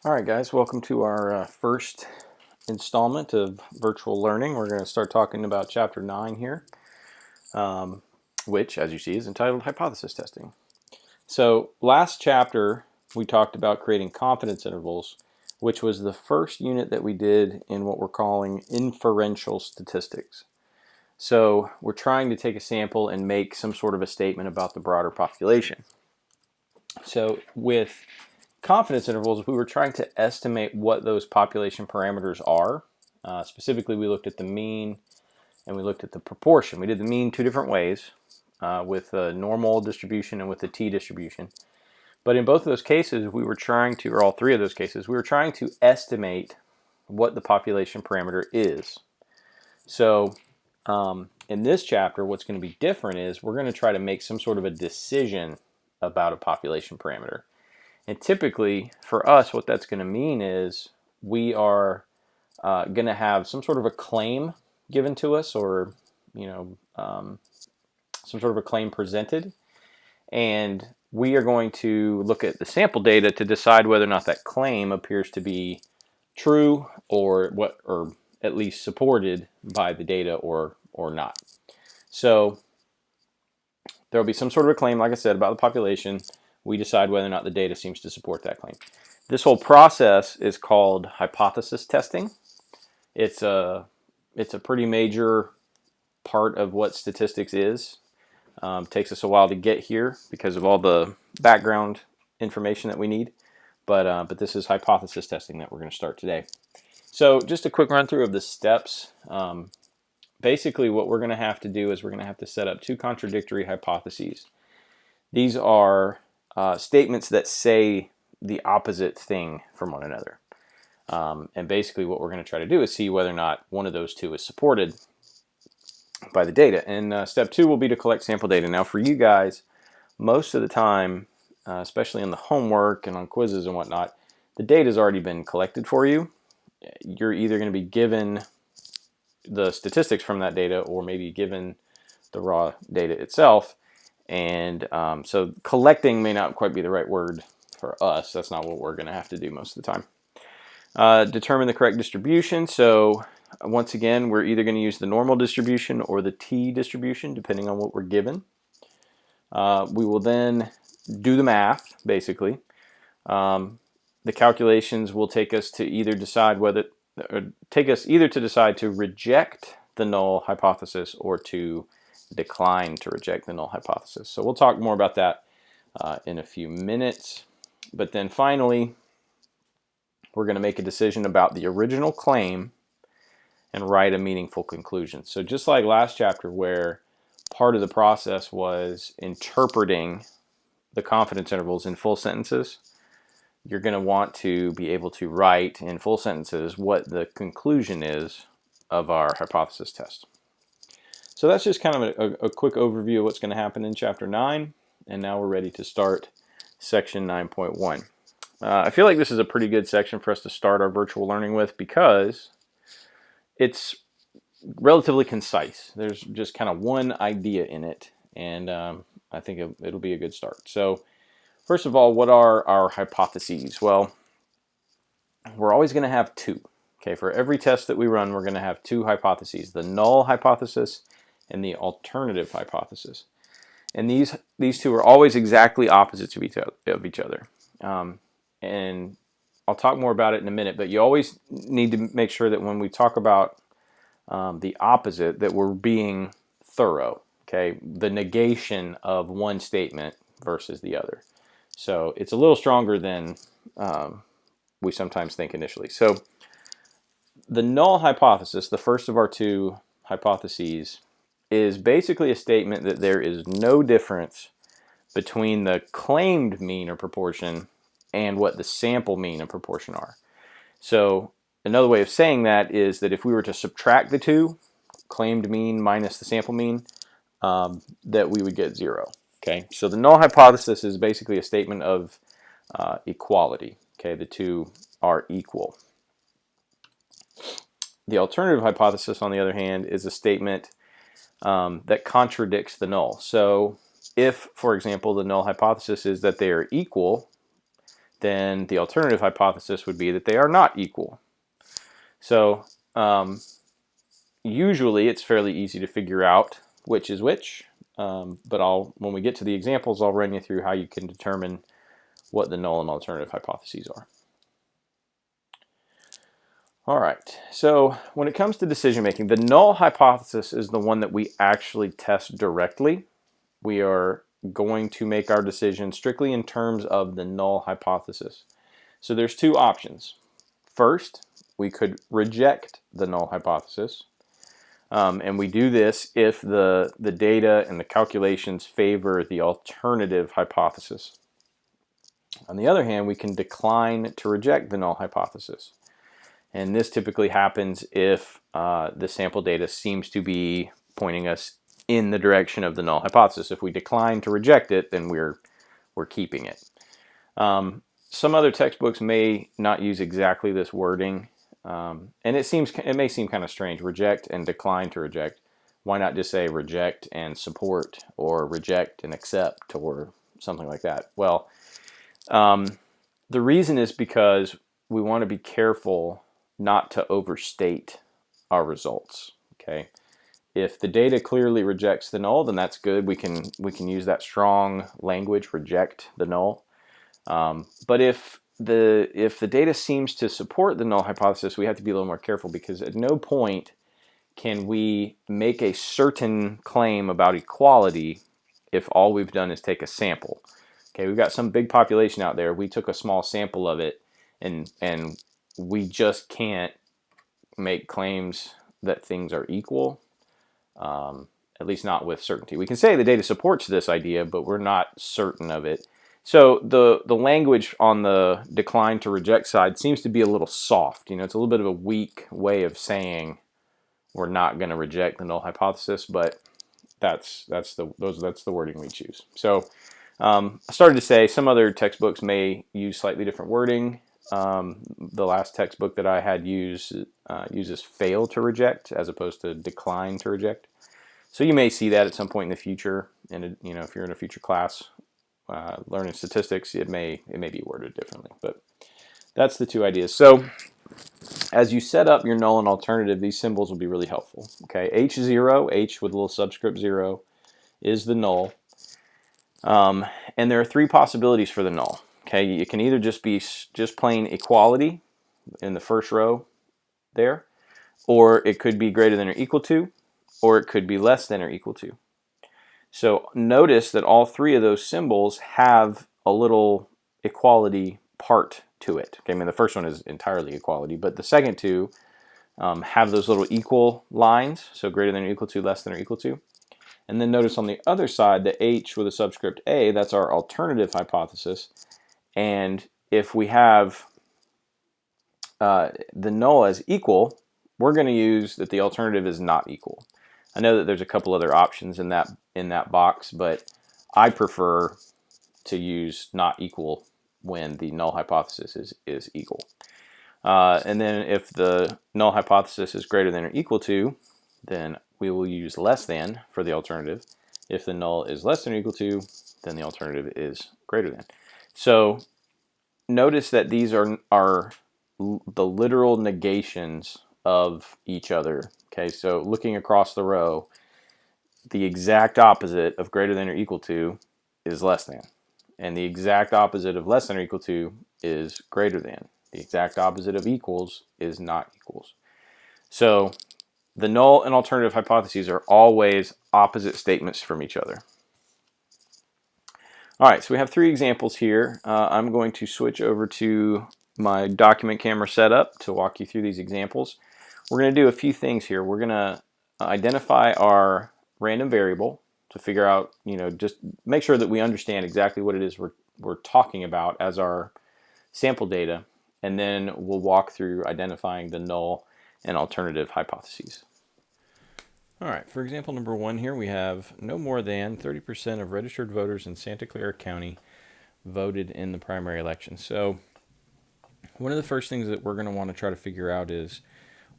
All right, guys, welcome to our first installment of virtual learning. We're going to start talking about Chapter 9 here, which, as you see, is entitled Hypothesis Testing. So last chapter, we talked about creating confidence intervals, which was the first unit that we did in what we're calling inferential statistics. So we're trying to take a sample and make some sort of a statement about the broader population. So with confidence intervals, we were trying to estimate what those population parameters are. Specifically, we looked at the mean and we looked at the proportion. We did the mean two different ways, with the normal distribution and with the t-distribution. But in both of those cases, we were trying to, or all three of those cases, we were trying to estimate what the population parameter is. So in this chapter, what's going to be different is we're going to try to make some sort of a decision about a population parameter. And typically, for us, what that's going to mean is we are going to have some sort of a claim given to us, or some sort of a claim presented, and we are going to look at the sample data to decide whether or not that claim appears to be true, or at least supported by the data, or not. So there will be some sort of a claim, like I said, about the population. We decide whether or not the data seems to support that claim. This whole process is called hypothesis testing. It's a pretty major part of what statistics is. Takes us a while to get here because of all the background information that we need, but this is hypothesis testing that we're going to start today. So just a quick run through of the steps. Basically, what we're going to have to do is we're going to have to set up two contradictory hypotheses. These are statements that say the opposite thing from one another. And basically what we're going to try to do is see whether or not one of those two is supported by the data. And step two will be to collect sample data. Now for you guys, most of the time, especially in the homework and on quizzes and whatnot, the data has already been collected for you. You're either going to be given the statistics from that data, or maybe given the raw data itself. And so collecting may not quite be the right word for us. That's not what we're going to have to do most of the time. Determine the correct distribution. So once again, we're either going to use the normal distribution or the t-distribution, depending on what we're given. We will then do the math, basically. The calculations will take us to either decide to reject the null hypothesis or to decline to reject the null hypothesis. So we'll talk more about that in a few minutes. But then finally, we're going to make a decision about the original claim and write a meaningful conclusion. So just like last chapter, where part of the process was interpreting the confidence intervals in full sentences, you're going to want to be able to write in full sentences what the conclusion is of our hypothesis test. So that's just kind of a quick overview of what's going to happen in Chapter 9, and now we're ready to start Section 9.1. I feel like this is a pretty good section for us to start our virtual learning with because it's relatively concise. There's just kind of one idea in it, and I think it'll be a good start. So first of all, what are our hypotheses? Well, we're always going to have two. Okay, for every test that we run, we're going to have two hypotheses: the null hypothesis and the alternative hypothesis. And these two are always exactly opposites of each other. And I'll talk more about it in a minute, but you always need to make sure that when we talk about the opposite, that we're being thorough. Okay, the negation of one statement versus the other. So it's a little stronger than we sometimes think initially. So the null hypothesis, the first of our two hypotheses, is basically a statement that there is no difference between the claimed mean or proportion and what the sample mean and proportion are. So another way of saying that is that if we were to subtract the two, claimed mean minus the sample mean, that we would get 0. Okay, so the null hypothesis is basically a statement of equality. Okay, the two are equal. The alternative hypothesis, on the other hand, is a statement that contradicts the null. So if, for example, the null hypothesis is that they are equal, then the alternative hypothesis would be that they are not equal. So usually it's fairly easy to figure out which is which, but when we get to the examples, I'll run you through how you can determine what the null and alternative hypotheses are. All right, so when it comes to decision making, the null hypothesis is the one that we actually test directly. We are going to make our decision strictly in terms of the null hypothesis. So there's two options. First, we could reject the null hypothesis. And we do this if the data and the calculations favor the alternative hypothesis. On the other hand, we can decline to reject the null hypothesis. And this typically happens if the sample data seems to be pointing us in the direction of the null hypothesis. If we decline to reject it, then we're keeping it. Some other textbooks may not use exactly this wording, and it may seem kind of strange. Reject and decline to reject. Why not just say reject and support, or reject and accept, or something like that? Well, the reason is because we want to be careful not to overstate our results. Okay, if the data clearly rejects the null, then that's good. We can use that strong language, reject the null. But if the data seems to support the null hypothesis, we have to be a little more careful, because at no point can we make a certain claim about equality if all we've done is take a sample. Okay, we've got some big population out there. We took a small sample of it, and we just can't make claims that things are equal, at least not with certainty. We can say the data supports this idea, but we're not certain of it. So the language on the decline to reject side seems to be a little soft. You know, it's a little bit of a weak way of saying we're not going to reject the null hypothesis, but that's the wording we choose. So I started to say some other textbooks may use slightly different wording. The last textbook that I had uses fail to reject as opposed to decline to reject. So you may see that at some point in the future, and if you're in a future class learning statistics, it may be worded differently. But that's the two ideas. So as you set up your null and alternative, these symbols will be really helpful. Okay, H0, H with a little subscript 0, is the null. And there are three possibilities for the null. Okay, it can either just be just plain equality in the first row there, or it could be greater than or equal to, or it could be less than or equal to. So notice that all three of those symbols have a little equality part to it. Okay, I mean, the first one is entirely equality, but the second two have those little equal lines, so greater than or equal to, less than or equal to. And then notice on the other side, the H with a subscript A, that's our alternative hypothesis. And if we have the null as equal, we're going to use that the alternative is not equal. I know that there's a couple other options in that box, but I prefer to use not equal when the null hypothesis is equal. And then if the null hypothesis is greater than or equal to, then we will use less than for the alternative. If the null is less than or equal to, then the alternative is greater than. So notice that these are the literal negations of each other. Okay, so looking across the row, the exact opposite of greater than or equal to is less than. And the exact opposite of less than or equal to is greater than. The exact opposite of equals is not equals. So the null and alternative hypotheses are always opposite statements from each other. All right, so we have three examples here. I'm going to switch over to my document camera setup to walk you through these examples. We're going to do a few things here. We're going to identify our random variable to figure out, just make sure that we understand exactly what it is we're talking about as our sample data, and then we'll walk through identifying the null and alternative hypotheses. All right, for example number 1 here, we have no more than 30% of registered voters in Santa Clara County voted in the primary election. So one of the first things that we're going to want to try to figure out is,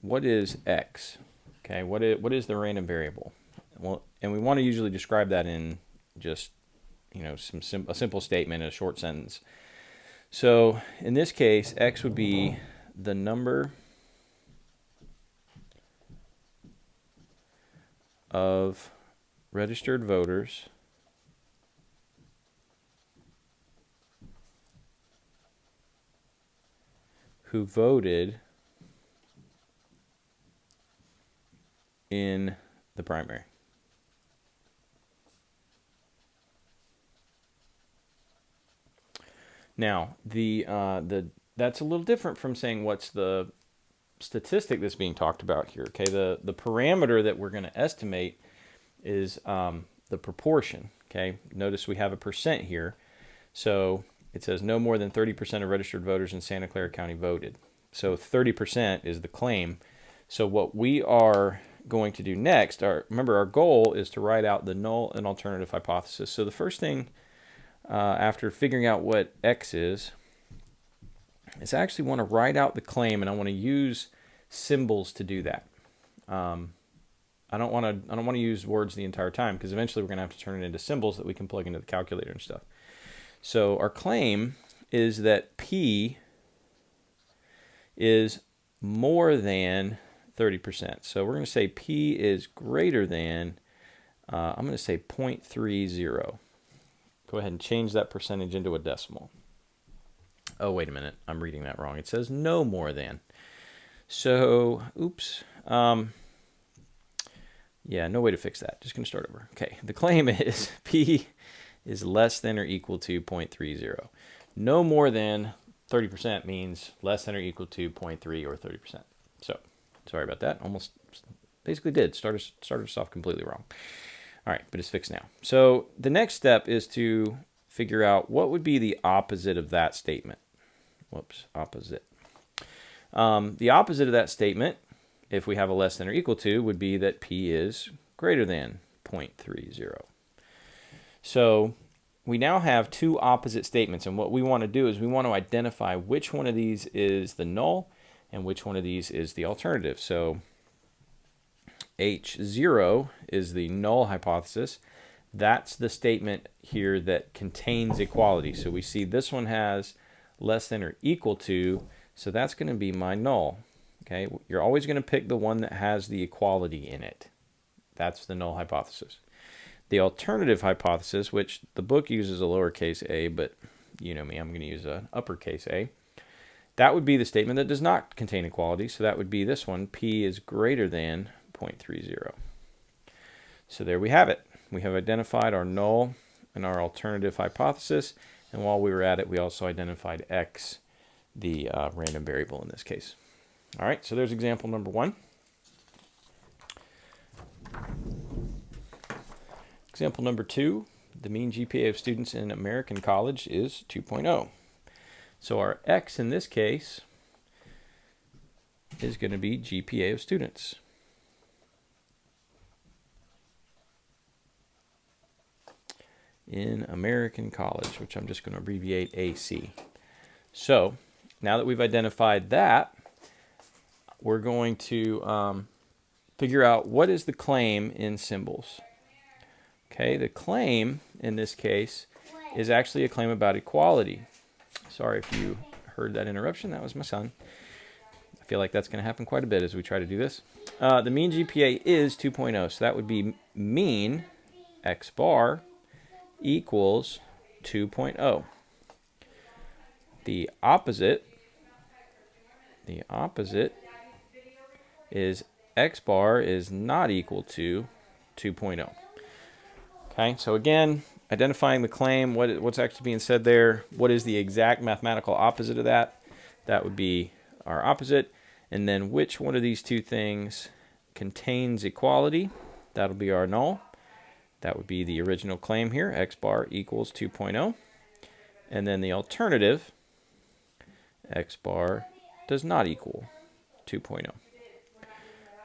what is X? Okay, what is the random variable? Well, and we want to usually describe that in just a simple statement, a short sentence. So in this case, X would be the number of registered voters who voted in the primary. Now, that's a little different from saying what's the statistic that's being talked about here. Okay, the parameter that we're going to estimate is the proportion. Okay, notice we have a percent here, so it says no more than 30% of registered voters in Santa Clara County voted. So 30% is the claim. So what we are going to do next, remember our goal is to write out the null and alternative hypothesis. So the first thing after figuring out what X is I actually want to write out the claim, and I want to use symbols to do that. I don't want to use words the entire time, because eventually we're going to have to turn it into symbols that we can plug into the calculator and stuff. So our claim is that P is more than 30%. So we're going to say P is greater than, I'm going to say 0.30. Go ahead and change that percentage into a decimal. Oh, wait a minute. I'm reading that wrong. It says no more than. So, oops. Yeah, no way to fix that. Just going to start over. Okay, the claim is P is less than or equal to 0.30. No more than 30% means less than or equal to 0.3 or 30%. So, sorry about that. Almost basically did. Started us off completely wrong. All right, but it's fixed now. So the next step is to figure out what would be the opposite of that statement. Whoops, opposite. The opposite of that statement, if we have a less than or equal to, would be that P is greater than 0.30. So we now have two opposite statements, and what we want to do is we want to identify which one of these is the null and which one of these is the alternative. So H0 is the null hypothesis. That's the statement here that contains equality. So we see this one has less than or equal to, so that's going to be my null. Okay, you're always going to pick the one that has the equality in it. That's the null hypothesis. The alternative hypothesis, which the book uses a lowercase a, but you know me, I'm going to use an uppercase a. That would be the statement that does not contain equality, so that would be this one, P is greater than 0.30. So there we have it. We have identified our null and our alternative hypothesis, and while we were at it, we also identified X, the random variable in this case. All right, so there's example number 1. Example number 2, the mean GPA of students in American college is 2.0. So our X in this case is going to be GPA of students. In American college, which I'm just going to abbreviate AC. So now that we've identified that, we're going to figure out what is the claim in symbols. Okay, the claim in this case is actually a claim about equality. Sorry if you heard that interruption. That was my son. I feel like that's going to happen quite a bit as we try to do this. The mean GPA is 2.0, so that would be mean X bar equals 2.0. The opposite is X bar is not equal to 2.0. Okay, so again, identifying the claim, what's actually being said there, what is the exact mathematical opposite of that? That would be our opposite. And then which one of these two things contains equality? That'll be our null. That would be the original claim here, X bar equals 2.0. And then the alternative, X bar does not equal 2.0.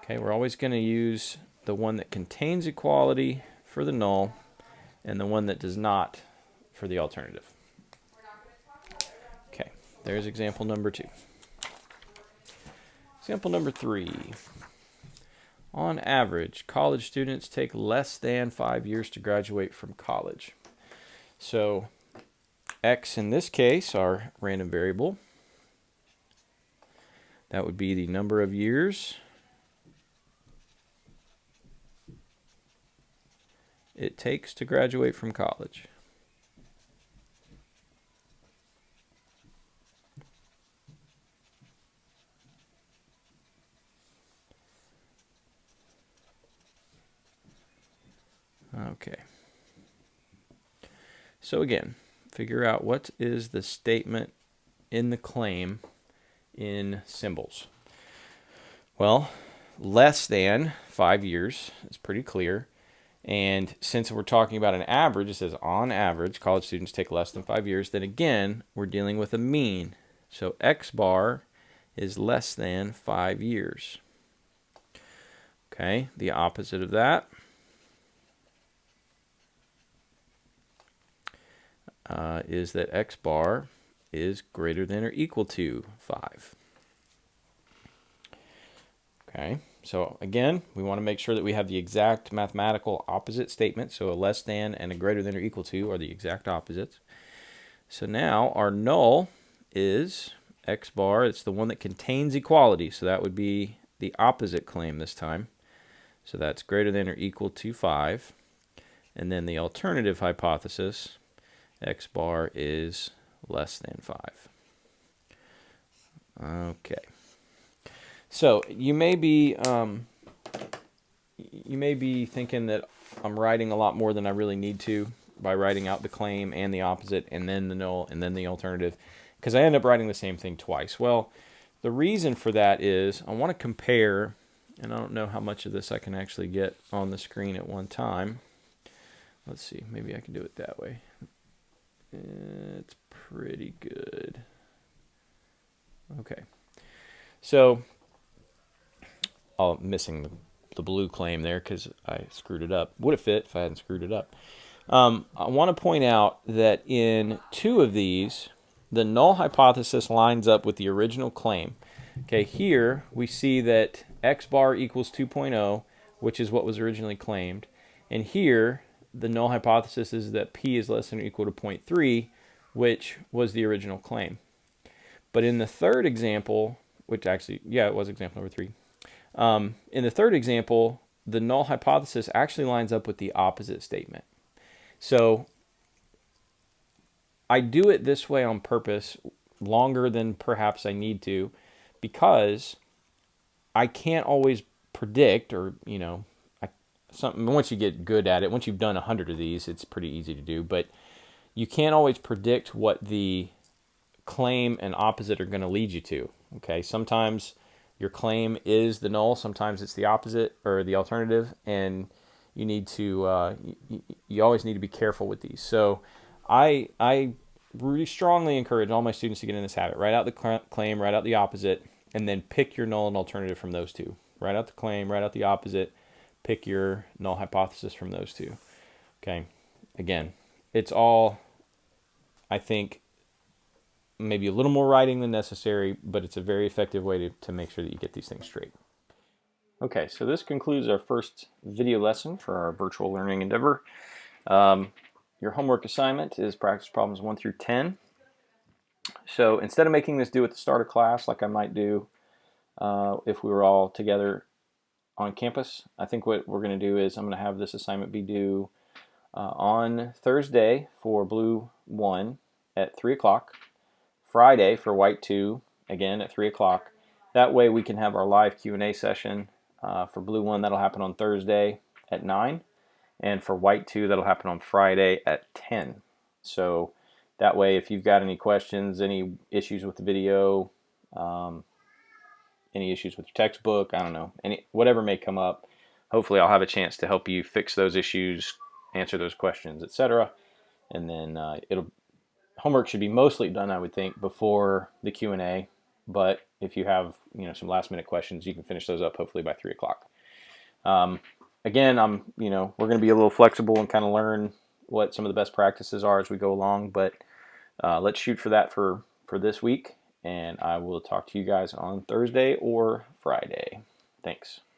Okay, we're always going to use the one that contains equality for the null and the one that does not for the alternative. Okay, there's example number 2. Example number 3. On average, college students take less than 5 years to graduate from college. So x in this case, our random variable, that would be the number of years it takes to graduate from college. Okay. So again, figure out what is the statement in the claim in symbols. Well, less than 5 years is pretty clear. And since we're talking about an average, it says on average, college students take less than 5 years, then again, we're dealing with a mean. So x bar is less than 5 years. Okay, the opposite of that is that x bar is greater than or equal to 5. Okay, so again, we want to make sure that we have the exact mathematical opposite statement. So a less than and a greater than or equal to are the exact opposites. So now our null is x bar. It's the one that contains equality. So that would be the opposite claim this time. So that's greater than or equal to 5. And then the alternative hypothesis, x bar is less than 5. Okay. So you may be thinking that I'm writing a lot more than I really need to by writing out the claim and the opposite and then the null and then the alternative, because I end up writing the same thing twice. Well, the reason for that is I want to compare, and I don't know how much of this I can actually get on the screen at one time. Let's see, maybe I can do it that way. It's pretty good. Okay. So missing the blue claim there because I screwed it up. Would have fit if I hadn't screwed it up. I want to point out that in 2 of these, the null hypothesis lines up with the original claim. Okay, here we see that x bar equals 2.0, which is what was originally claimed. And here, the null hypothesis is that p is less than or equal to 0.3, which was the original claim. But in the third example, which actually, yeah, it was example number 3. In the third example, the null hypothesis actually lines up with the opposite statement. So I do it this way on purpose, longer than perhaps I need to, because I can't always predict, or once you get good at it, once you've done 100 of these, it's pretty easy to do, but you can't always predict what the claim and opposite are going to lead you to. Okay, sometimes your claim is the null, sometimes it's the opposite or the alternative, and you need to you always need to be careful with these. So I really strongly encourage all my students to get in this habit. Write out the claim, write out the opposite, and then pick your null and alternative from those 2. Write out the claim, write out the opposite, pick your null hypothesis from those 2. Okay, again, it's all, I think, maybe a little more writing than necessary, but it's a very effective way to make sure that you get these things straight. Okay, so this concludes our first video lesson for our virtual learning endeavor. Your homework assignment is practice problems 1 through 10. So instead of making this due at the start of class like I might do if we were all together on campus, I think what we're going to do is I'm going to have this assignment be due on Thursday for Blue 1 at 3 o'clock, Friday for White 2, again at 3 o'clock. That way we can have our live Q&A session for Blue 1. That'll happen on Thursday at 9. And for White 2, that'll happen on Friday at 10. So that way, if you've got any questions, any issues with the video, any issues with your textbook, I don't know, whatever may come up, hopefully I'll have a chance to help you fix those issues, answer those questions, etc. And then homework should be mostly done, I would think, before the Q&A. But if you have some last-minute questions, you can finish those up hopefully by 3 o'clock. Again, we're going to be a little flexible and kind of learn what some of the best practices are as we go along. But let's shoot for that for this week, and I will talk to you guys on Thursday or Friday. Thanks.